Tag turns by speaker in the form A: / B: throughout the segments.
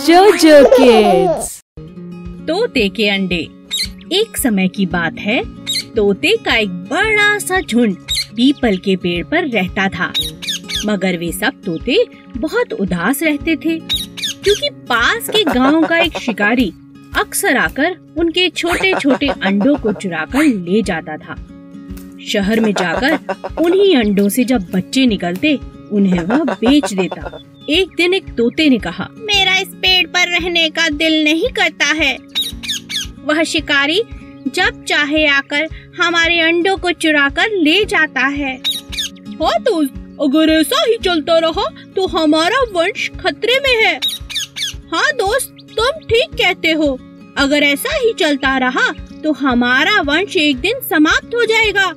A: जोजो किड्स।
B: तोते के अंडे। एक समय की बात है, तोते का एक बड़ा सा झुंड पीपल के पेड़ पर रहता था। मगर वे सब तोते बहुत उदास रहते थे, क्योंकि पास के गांव का एक शिकारी अक्सर आकर उनके छोटे छोटे अंडों को चुराकर ले जाता था। शहर में जाकर उन्हीं अंडों से जब बच्चे निकलते, उन्हें वह बेच देता। एक दिन एक तोते ने कहा, मेरा इस पेड़ पर रहने का दिल नहीं करता है। वह शिकारी जब चाहे आकर हमारे अंडों को चुराकर ले जाता है। हाँ दोस्त, अगर ऐसा ही चलता रहा तो हमारा वंश खतरे में है। हाँ दोस्त, तुम ठीक कहते हो। अगर ऐसा ही चलता रहा तो हमारा वंश एक दिन समाप्त हो जाएगा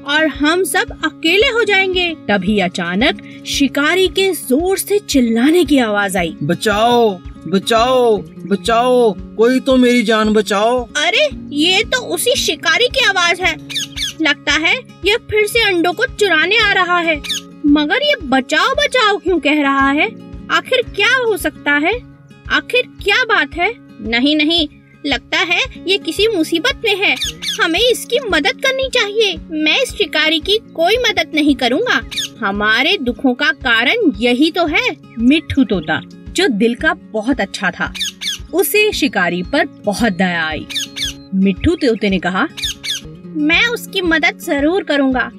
B: और हम सब अकेले हो जाएंगे। तभी अचानक शिकारी के जोर से चिल्लाने की आवाज आई।
C: बचाओ बचाओ बचाओ, कोई तो मेरी जान बचाओ।
B: अरे ये तो उसी शिकारी की आवाज है। लगता है ये फिर से अंडों को चुराने आ रहा है। मगर ये बचाओ बचाओ क्यों कह रहा है? आखिर क्या हो सकता है? आखिर क्या बात है? नहीं नहीं, लगता है ये किसी मुसीबत में है। हमें इसकी मदद करनी चाहिए। मैं इस शिकारी की कोई मदद नहीं करूँगा। हमारे दुखों का कारण यही तो है। मिट्ठू तोता, जो दिल का बहुत अच्छा था, उसे शिकारी पर बहुत दया आई। मिट्ठू तोते ने कहा, मैं उसकी मदद जरूर करूँगा।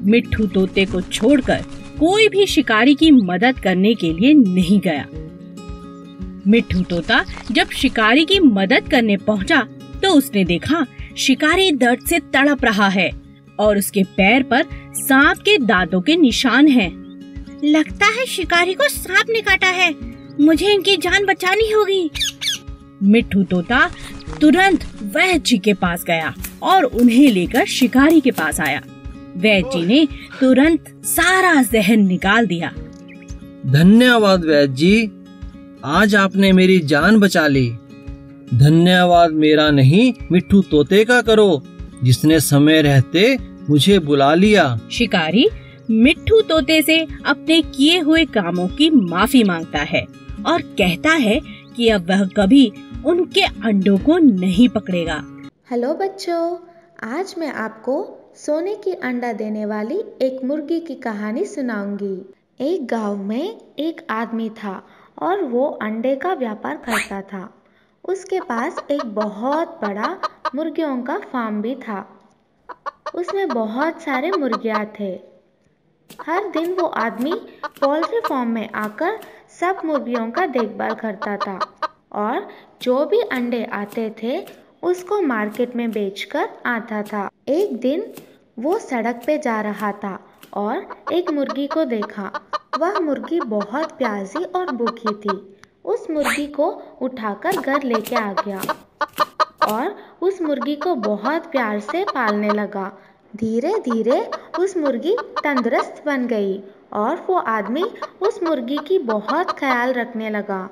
B: मिट्ठू तोते को छोड़कर कोई भी शिकारी की मदद करने के लिए नहीं गया। मिट्ठू तोता जब शिकारी की मदद करने पहुंचा तो उसने देखा शिकारी दर्द से तड़प रहा है और उसके पैर पर सांप के दांतों के निशान हैं। लगता है शिकारी को सांप ने काटा है। मुझे इनकी जान बचानी होगी। मिट्ठू तोता तुरंत वैद्य जी के पास गया और उन्हें लेकर शिकारी के पास आया। वैद्य जी ने तुरंत सारा जहर निकाल दिया।
C: धन्यवाद वैद्य जी, आज आपने मेरी जान बचा ली। धन्यवाद मेरा नहीं, मिट्ठू तोते का करो, जिसने समय रहते मुझे बुला लिया।
B: शिकारी मिट्ठू तोते से अपने किए हुए कामों की माफी मांगता है और कहता है कि अब वह कभी उनके अंडों को नहीं पकड़ेगा।
D: हेलो बच्चों, आज मैं आपको सोने की अंडा देने वाली एक मुर्गी की कहानी सुनाऊंगी। एक गांव में एक आदमी था और वो अंडे का व्यापार करता था। उसके पास एक बहुत बड़ा मुर्गियों का फार्म भी था। उसमें बहुत सारे मुर्गियाँ थे। हर दिन वो आदमी पोल्ट्री फार्म में आकर सब मुर्गियों का देखभाल करता था और जो भी अंडे आते थे उसको मार्केट में बेचकर आता था। एक दिन वो सड़क पे जा रहा था और एक मुर्गी को देखा। वह मुर्गी बहुत प्यासी और भूखी थी। उस मुर्गी को उठाकर घर लेके आ गया और उस मुर्गी को बहुत प्यार से पालने लगा। धीरे धीरे उस मुर्गी तंदुरुस्त बन गई और वो आदमी उस मुर्गी की बहुत ख्याल रखने लगा।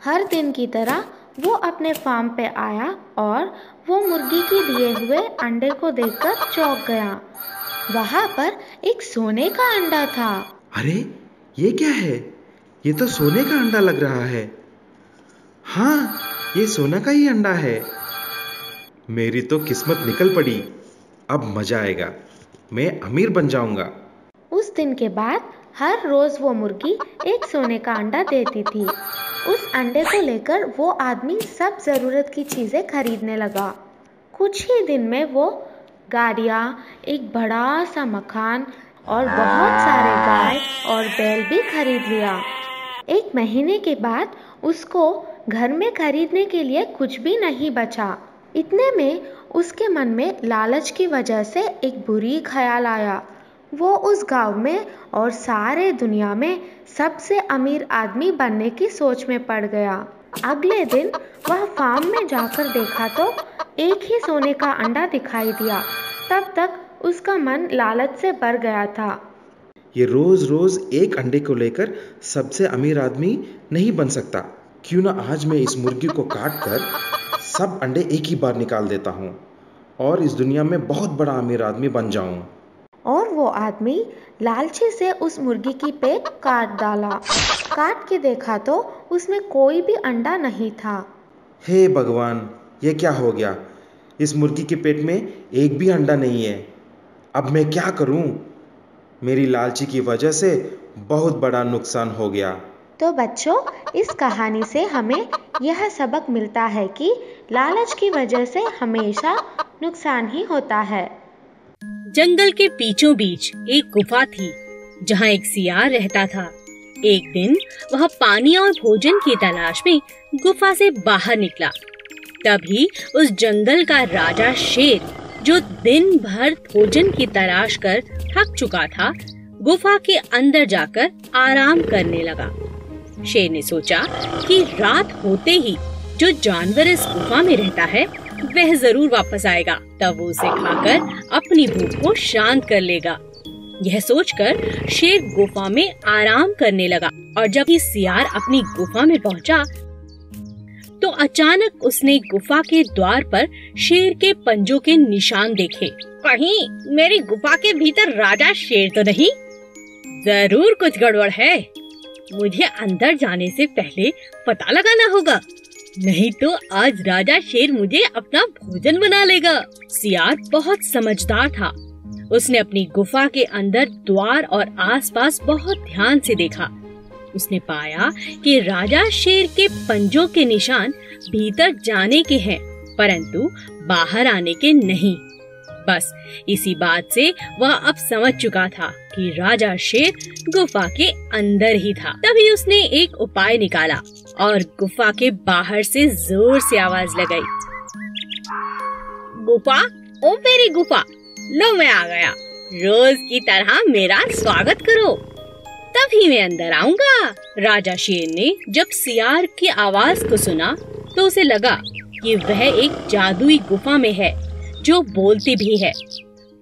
D: हर दिन की तरह वो अपने फार्म पे आया और वो मुर्गी के दिए हुए अंडे को देखकर चौंक गया। वहाँ पर एक सोने का अंडा था।
E: अरे ये क्या है? ये तो सोने का अंडा लग रहा है। हाँ, ये सोना का ही अंडा है। मेरी तो किस्मत निकल पड़ी। अब मजा आएगा, मैं अमीर बन जाऊंगा।
D: उस दिन के बाद हर रोज वो मुर्गी एक सोने का अंडा देती थी। उस अंडे को लेकर वो आदमी सब जरूरत की चीजें खरीदने लगा। कुछ ही दिन में वो गाड़ियाँ, एक बड़ा सा मकान और बहुत सारे गाय और बैल भी खरीद लिया। एक महीने के बाद उसको घर में खरीदने के लिए कुछ भी नहीं बचा। इतने में उसके मन में लालच की वजह से एक बुरी ख्याल आया। वो उस गांव में और सारे दुनिया में सबसे अमीर आदमी बनने की सोच में पड़ गया। अगले दिन वह फार्म में जाकर देखा तो एक ही सोने का अंडा दिखाई दिया। तब तक उसका मन लालच से भर गया था।
E: ये रोज रोज एक अंडे को लेकर सबसे अमीर आदमी नहीं बन सकता। क्यों ना आज मैं इस मुर्गी को काट कर सब अंडे एक ही बार निकाल देता हूँ और इस दुनिया में बहुत बड़ा अमीर आदमी बन जाऊँ।
D: और वो आदमी लालची से उस मुर्गी की पेट काट डाला। काट के देखा तो उसमें कोई भी अंडा नहीं था।
E: हे भगवान, ये क्या हो गया? इस मुर्गी के पेट में एक भी अंडा नहीं है। अब मैं क्या करूं? मेरी लालची की वजह से बहुत बड़ा नुकसान हो गया।
D: तो बच्चों, इस कहानी से हमें यह सबक मिलता है कि लालच की वजह से हमेशा नुकसान ही होता है।
B: जंगल के बीचों बीच एक गुफा थी जहाँ एक सियार रहता था। एक दिन वह पानी और भोजन की तलाश में गुफा से बाहर निकला। तभी उस जंगल का राजा शेर, जो दिन भर भोजन की तलाश कर थक चुका था, गुफा के अंदर जाकर आराम करने लगा। शेर ने सोचा कि रात होते ही जो जानवर इस गुफा में रहता है वह जरूर वापस आएगा, तब वो उसे खाकर अपनी भूख को शांत कर लेगा। यह सोचकर शेर गुफा में आराम करने लगा और जब ये सियार अपनी गुफा में पहुंचा तो अचानक उसने गुफा के द्वार पर शेर के पंजों के निशान देखे। कहीं मेरी गुफा के भीतर राजा शेर तो नहीं? जरूर कुछ गड़बड़ है। मुझे अंदर जाने से पहले पता लगाना होगा, नहीं तो आज राजा शेर मुझे अपना भोजन बना लेगा। सियार बहुत समझदार था। उसने अपनी गुफा के अंदर द्वार और आसपास बहुत ध्यान से देखा। उसने पाया कि राजा शेर के पंजों के निशान भीतर जाने के हैं, परंतु बाहर आने के नहीं। बस इसी बात से वह अब समझ चुका था कि राजा शेर गुफा के अंदर ही था। तभी उसने एक उपाय निकाला और गुफा के बाहर से जोर से आवाज लगाई, गुफा, ओ मेरी गुफा, लो मैं आ गया। रोज की तरह मेरा स्वागत करो, तभी मैं अंदर आऊंगा। राजा शेर ने जब सियार की आवाज को सुना तो उसे लगा कि वह एक जादुई गुफा में है जो बोलती भी है,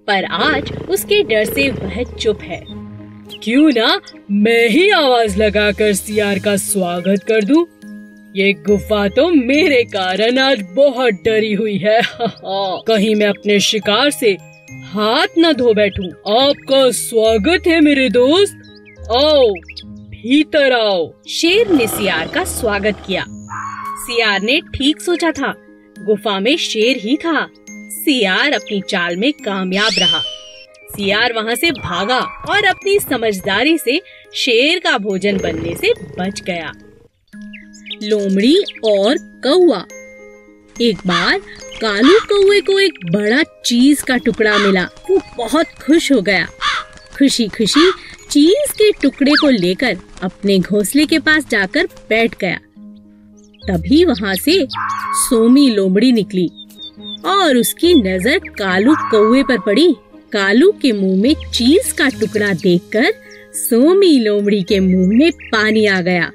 B: पर आज उसके डर से वह चुप है।
A: क्यों ना मैं ही आवाज लगाकर सियार का स्वागत कर दूं? ये गुफा तो मेरे कारण आज बहुत डरी हुई है। कहीं मैं अपने शिकार से हाथ न धो बैठूं। आपका स्वागत है मेरे दोस्त, आओ भीतर आओ।
B: शेर ने सियार का स्वागत किया। सियार ने ठीक सोचा था, गुफा में शेर ही था। सियार अपनी चाल में कामयाब रहा। सियार वहाँ से भागा और अपनी समझदारी से शेर का भोजन बनने से बच गया। लोमड़ी और कौवा। एक बार कालू कौवे को एक बड़ा चीज का टुकड़ा मिला। वो बहुत खुश हो गया। खुशी खुशी चीज के टुकड़े को लेकर अपने घोंसले के पास जाकर बैठ गया। तभी वहाँ से सोमी लोमड़ी निकली और उसकी नजर कालू कौवे पर पड़ी। कालू के मुंह में चीज का टुकड़ा देखकर सोमी लोमड़ी के मुंह में पानी आ गया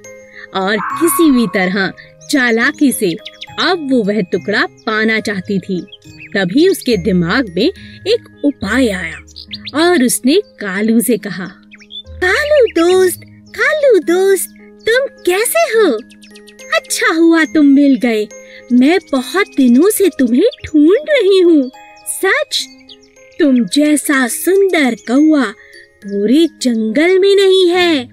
B: और किसी भी तरह चालाकी से अब वो वह टुकड़ा पाना चाहती थी। तभी उसके दिमाग में एक उपाय आया और उसने कालू से कहा, कालू दोस्त, तुम कैसे हो? अच्छा हुआ तुम मिल गए। मैं बहुत दिनों से तुम्हें ढूंढ रही हूँ। सच, तुम जैसा सुंदर कौवा पूरे जंगल में नहीं है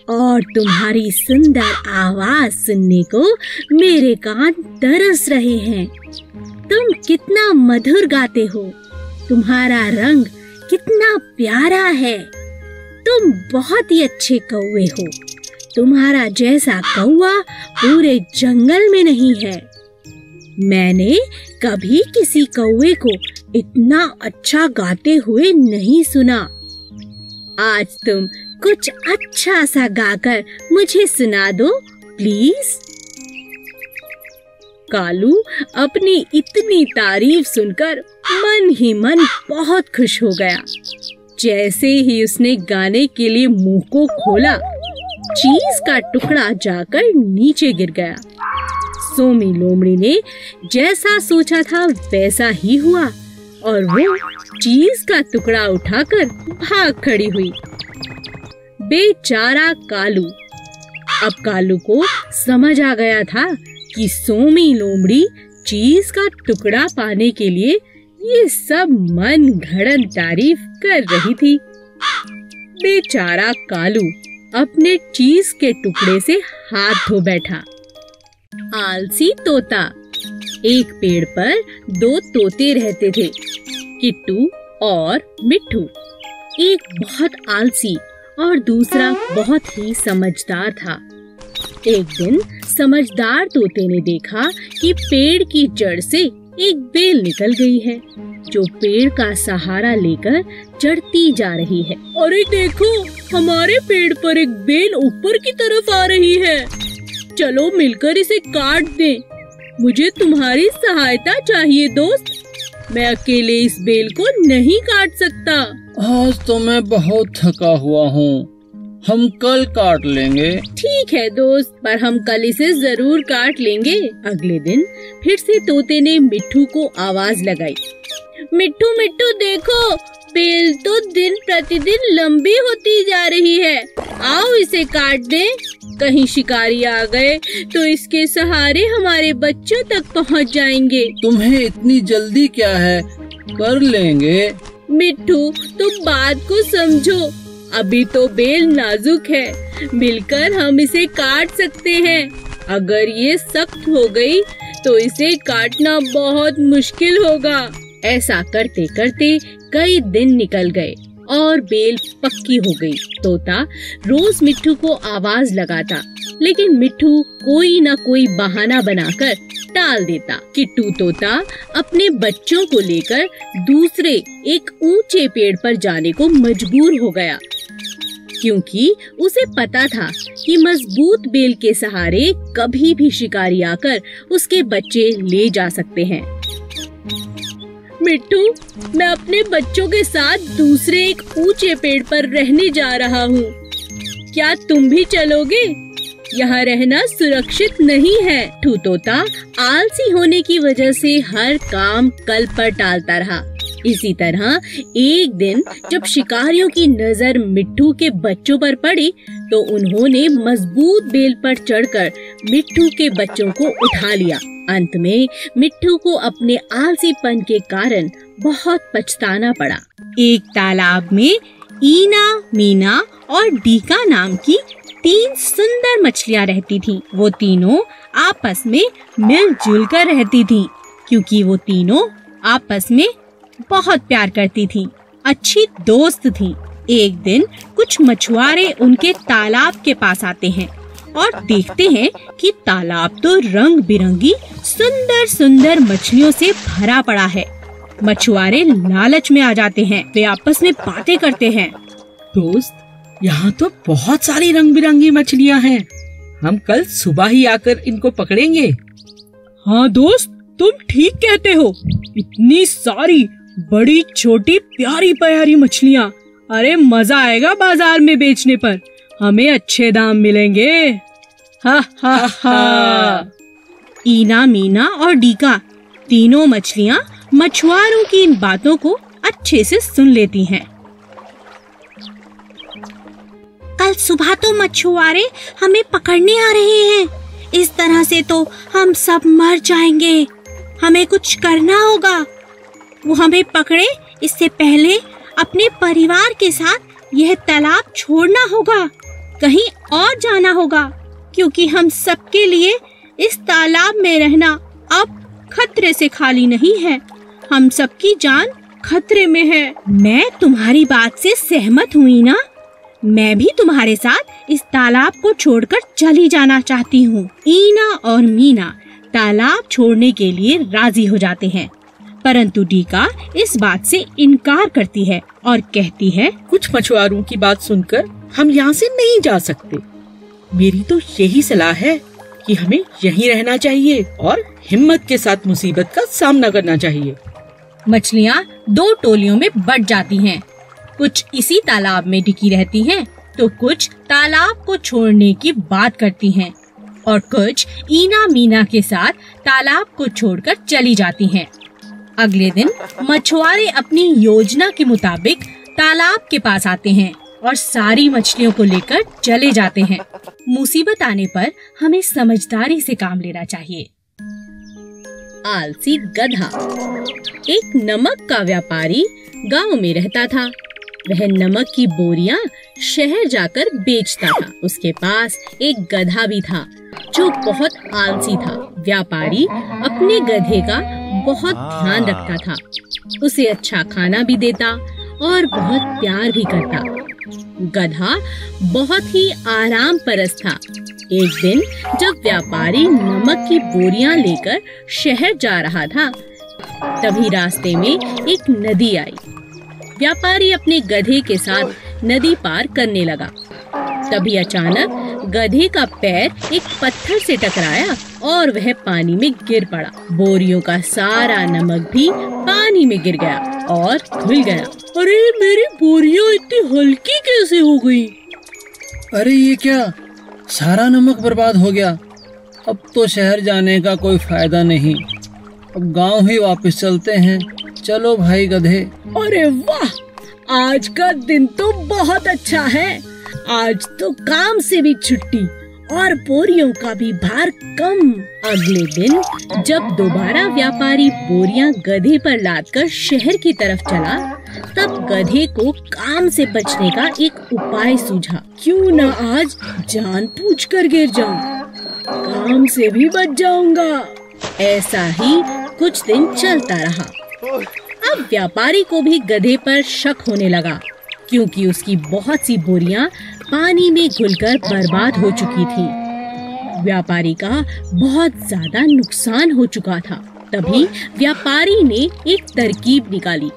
B: और तुम्हारी सुंदर आवाज सुनने को मेरे कान तरस रहे हैं। तुम कितना मधुर गाते हो, तुम्हारा रंग कितना प्यारा है। तुम बहुत ही अच्छे कौवे हो। तुम्हारा जैसा कौवा पूरे जंगल में नहीं है। मैंने कभी किसी कौवे को इतना अच्छा गाते हुए नहीं सुना। आज तुम कुछ अच्छा सा गाकर मुझे सुना दो प्लीज। कालू अपनी इतनी तारीफ सुनकर मन ही मन बहुत खुश हो गया। जैसे ही उसने गाने के लिए मुंह को खोला, चीज का टुकड़ा जाकर नीचे गिर गया। सोमी लोमड़ी ने जैसा सोचा था वैसा ही हुआ और वो चीज का टुकड़ा उठाकर भाग खड़ी हुई। बेचारा कालू। अब कालू को समझ आ गया था कि सोमी लोमड़ी चीज का टुकड़ा पाने के लिए
A: ये सब मन घड़न तारीफ कर रही थी। बेचारा कालू अपने चीज के टुकड़े से हाथ धो बैठा। आलसी तोता। एक पेड़ पर 2 तोते रहते थे, किट्टू और मिट्ठू। एक बहुत आलसी और दूसरा बहुत ही समझदार था। एक दिन समझदार तोते ने देखा कि पेड़ की जड़ से एक बेल निकल गई है, जो पेड़ का सहारा लेकर चढ़ती जा रही है। अरे देखो, हमारे पेड़ पर एक बेल ऊपर की तरफ आ रही है। चलो मिलकर इसे काट दें। मुझे तुम्हारी सहायता चाहिए दोस्त। मैं अकेले इस बेल को नहीं काट सकता।
C: आज तो मैं बहुत थका हुआ हूँ, हम कल काट लेंगे।
A: ठीक है दोस्त, पर हम कल इसे जरूर काट लेंगे। अगले दिन फिर से तोते ने मिट्ठू को आवाज लगाई। मिट्ठू मिट्ठू देखो, बेल तो दिन प्रतिदिन लंबी होती जा रही है। आओ इसे काट दें। कहीं शिकारी आ गए तो इसके सहारे हमारे बच्चों तक पहुंच जाएंगे।
C: तुम्हें इतनी जल्दी क्या है, कर लेंगे।
A: मिट्ठू तुम बात को समझो, अभी तो बेल नाजुक है, मिलकर हम इसे काट सकते हैं। अगर ये सख्त हो गई तो इसे काटना बहुत मुश्किल होगा। ऐसा करते करते कई दिन निकल गए और बेल पक्की हो गई। तोता रोज मिट्ठू को आवाज लगाता, लेकिन मिट्ठू कोई न कोई बहाना बनाकर टाल देता। किट्टू तोता अपने बच्चों को लेकर दूसरे एक ऊंचे पेड़ पर जाने को मजबूर हो गया, क्योंकि उसे पता था कि मजबूत बेल के सहारे कभी भी शिकारी आकर उसके बच्चे ले जा सकते हैं। मिट्टू, मैं अपने बच्चों के साथ दूसरे एक ऊंचे पेड़ पर रहने जा रहा हूँ। क्या तुम भी चलोगे? यहाँ रहना सुरक्षित नहीं है। तोता आलसी होने की वजह से हर काम कल पर टालता रहा। इसी तरह एक दिन जब शिकारियों की नजर मिट्ठू के बच्चों पर पड़ी, तो उन्होंने मजबूत बेल पर चढ़कर मिट्ठू के बच्चों को उठा लिया। अंत में मिट्ठू को अपने आलसीपन के कारण बहुत पछताना पड़ा। एक तालाब में ईना, मीना और डीका नाम की 3 सुंदर मछलियाँ रहती थीं। वो तीनों आपस में मिलजुल कर रहती थीं, क्योंकि वो तीनों आपस में बहुत प्यार करती थीं, अच्छी दोस्त थीं। एक दिन कुछ मछुआरे उनके तालाब के पास आते हैं और देखते हैं कि तालाब तो रंग बिरंगी सुंदर सुंदर मछलियों से भरा पड़ा है। मछुआरे लालच में आ जाते हैं। वे आपस में बातें करते हैं।
F: दोस्त, यहाँ तो बहुत सारी रंग बिरंगी मछलियाँ हैं। हम कल सुबह ही आकर इनको पकड़ेंगे।
A: हाँ दोस्त, तुम ठीक कहते हो। इतनी सारी बड़ी छोटी प्यारी प्यारी मछलियाँ, अरे मजा आएगा बाजार में बेचने पर। हमें अच्छे दाम मिलेंगे। हा हा हा। ईना, मीना और डीका तीनों मछलियाँ मछुआरों की इन बातों को अच्छे से सुन लेती हैं।
B: कल सुबह तो मछुआरे हमें पकड़ने आ रहे हैं। इस तरह से तो हम सब मर जाएंगे। हमें कुछ करना होगा। वो हमें पकड़े इससे पहले अपने परिवार के साथ यह तालाब छोड़ना होगा, कहीं और जाना होगा, क्योंकि हम सबके लिए इस तालाब में रहना अब खतरे से खाली नहीं है। हम सबकी जान खतरे में है। मैं तुम्हारी बात से सहमत हुई ना। मैं भी तुम्हारे साथ इस तालाब को छोड़कर चली जाना चाहती हूँ। ईना और मीना तालाब छोड़ने के लिए राजी हो जाते हैं, परंतु डीका इस बात से इनकार करती है और कहती है,
F: कुछ मछुआरों की बात सुनकर हम यहाँ से नहीं जा सकते। मेरी तो यही सलाह है कि हमें यहीं रहना चाहिए और हिम्मत के साथ मुसीबत का सामना करना चाहिए।
A: मछलियाँ 2 टोलियों में बट जाती हैं। कुछ इसी तालाब में टिकी रहती हैं, तो कुछ तालाब को छोड़ने की बात करती हैं और कुछ ईना मीना के साथ तालाब को छोड़कर चली जाती हैं। अगले दिन मछुआरे अपनी योजना के मुताबिक तालाब के पास आते हैं और सारी मछलियों को लेकर चले जाते हैं। मुसीबत आने पर हमें समझदारी से काम लेना चाहिए।
B: आलसी गधा। एक नमक का व्यापारी गांव में रहता था। वह नमक की बोरियां शहर जाकर बेचता था। उसके पास एक गधा भी था जो बहुत आलसी था। व्यापारी अपने गधे का बहुत ध्यान रखता था, उसे अच्छा खाना भी देता और बहुत प्यार भी करता। गधा बहुत ही आराम परस्त था। एक दिन जब व्यापारी नमक की बोरियां लेकर शहर जा रहा था, तभी रास्ते में एक नदी आई। व्यापारी अपने गधे के साथ नदी पार करने लगा। तभी अचानक गधे का पैर एक पत्थर से टकराया और वह पानी में गिर पड़ा। बोरियों का सारा नमक भी पानी में गिर गया और धुल गया।
A: अरे मेरी बोरियां इतनी हल्की कैसे हो गई?
C: अरे ये क्या, सारा नमक बर्बाद हो गया। अब तो शहर जाने का कोई फायदा नहीं, अब गांव ही वापस चलते हैं। चलो भाई गधे।
A: अरे वाह, आज का दिन तो बहुत अच्छा है। आज तो काम से भी छुट्टी और बोरियों का भी भार कम।
B: अगले दिन जब दोबारा व्यापारी बोरियां गधे पर लादकर शहर की तरफ चला, तब गधे को काम से बचने का एक उपाय सूझा।
A: क्यों न आज जानबूझकर गिर जाऊं, काम से भी बच जाऊंगा।
B: ऐसा ही कुछ दिन चलता रहा। अब व्यापारी को भी गधे पर शक होने लगा, क्योंकि उसकी बहुत सी बोरियां पानी में घुलकर बर्बाद हो चुकी थी। व्यापारी का बहुत ज्यादा नुकसान हो चुका था। तभी व्यापारी ने एक तरकीब निकाली।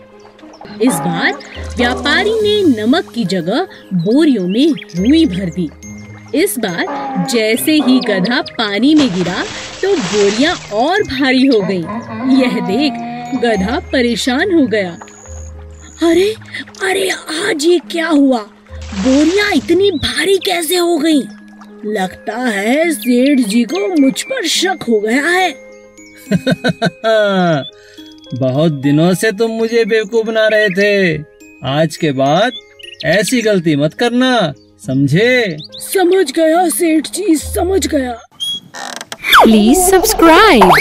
B: इस बार व्यापारी ने नमक की जगह बोरियों में रुई भर दी। इस बार जैसे ही गधा पानी में गिरा तो बोरियां और भारी हो गईं। यह देख गधा परेशान हो गया।
A: अरे अरे, आज ये क्या हुआ? बोरियां इतनी भारी कैसे हो गईं? लगता है सेठ जी को मुझ पर शक हो गया है।
C: बहुत दिनों से तुम मुझे बेवकूफ बना रहे थे। आज के बाद ऐसी गलती मत करना, समझे?
A: समझ गया सेठ जी, समझ गया।
G: Please subscribe.